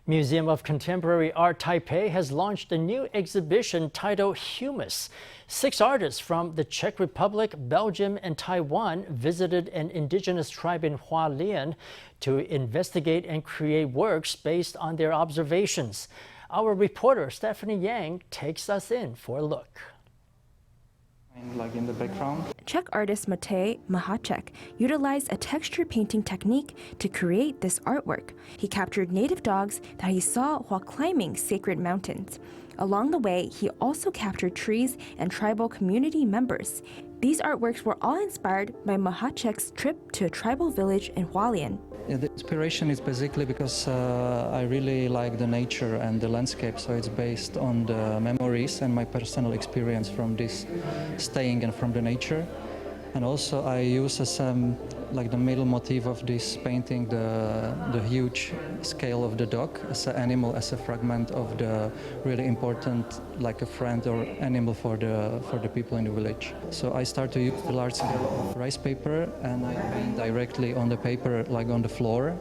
Museum of Contemporary Art Taipei has launched a new exhibition titled Humus. 6 artists from the Czech Republic, Belgium, and Taiwan visited an indigenous tribe in Hualien to investigate and create works based on their observations. Our reporter Stephany Yang takes us in for a look. Like in the background. Czech artist Matej Machacek utilized a texture painting technique to create this artwork. He captured native dogs that he saw while climbing sacred mountains. Along the way, he also captured trees and tribal community members. These artworks were all inspired by Machacek's trip to a tribal village in Hualien. Yeah, the inspiration is basically because I really like the nature and the landscape, so it's based on the memories and my personal experience from this staying and from the nature. And also I use as like the middle motif of this painting the huge scale of the dog as an animal, as a fragment of the really important, like a friend or animal for the people in the village. So I start to use the large scale of rice paper and I paint directly on the paper, like on the floor.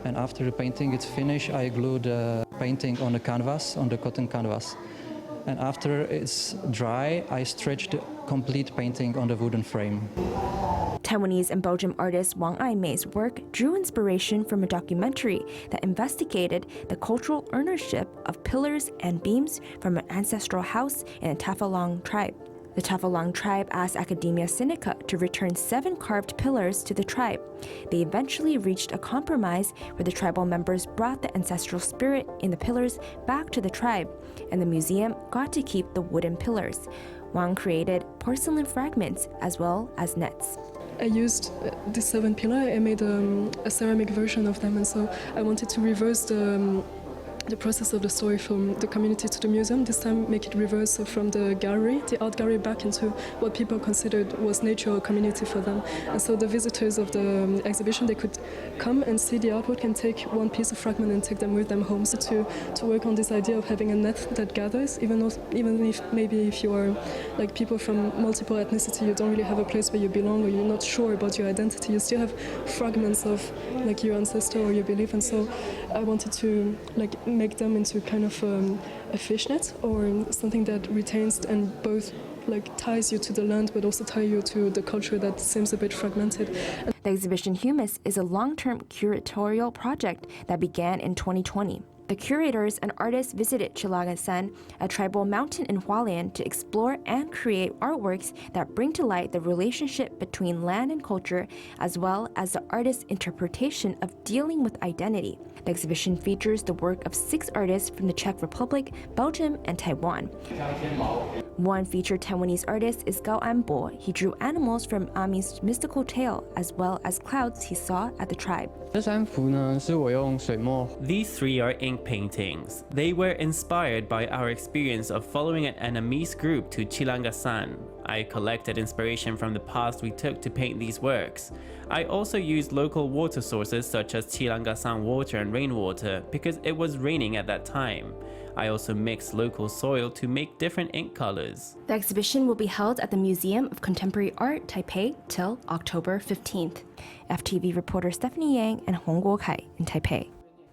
And after the painting is finished, I glue the painting on the canvas, on the cotton canvas. And after it's dry, I stretch the complete painting on the wooden frame. Taiwanese and Belgian artist Wang Aimei's work drew inspiration from a documentary that investigated the cultural ownership of pillars and beams from an ancestral house in the Tafalong tribe. The Tafalong tribe asked Academia Sinica to return 7 carved pillars to the tribe. They eventually reached a compromise where the tribal members brought the ancestral spirit in the pillars back to the tribe, and the museum got to keep the wooden pillars. Wang created porcelain fragments as well as nets. I used the 7 pillars. I made a ceramic version of them, and so I wanted to reverse the process of the story from the community to the museum. This time make it reverse from the gallery, the art gallery, back into what people considered was nature or community for them. And so the visitors of the exhibition, they could come and see the artwork and take one piece of fragment and take them with them home. So to work on this idea of having a net that gathers, even if maybe if you are like people from multiple ethnicity, you don't really have a place where you belong or you're not sure about your identity, you still have fragments of like your ancestor or your belief. And so I wanted to like make them into kind of a fishnet or something that retains and both like ties you to the land but also tie you to the culture that seems a bit fragmented. The exhibition Humus is a long-term curatorial project that began in 2020. The curators and artists visited Chilangasan, a tribal mountain in Hualien, to explore and create artworks that bring to light the relationship between land and culture, as well as the artist's interpretation of dealing with identity. The exhibition features the work of 6 artists from the Czech Republic, Belgium, and Taiwan. One featured Taiwanese artist is Gao Anbo. He drew animals from Ami's mystical tale, as well as clouds he saw at the tribe. These 3 are ink paintings. They were inspired by our experience of following an enemy's group to Chilangasan. I collected inspiration from the paths we took to paint these works. I also used local water sources such as Chilangasan water and rainwater because it was raining at that time. I also mixed local soil to make different ink colors. The exhibition will be held at the Museum of Contemporary Art Taipei till October 15th. FTV reporter Stephany Yang and Hong Guokai in Taipei.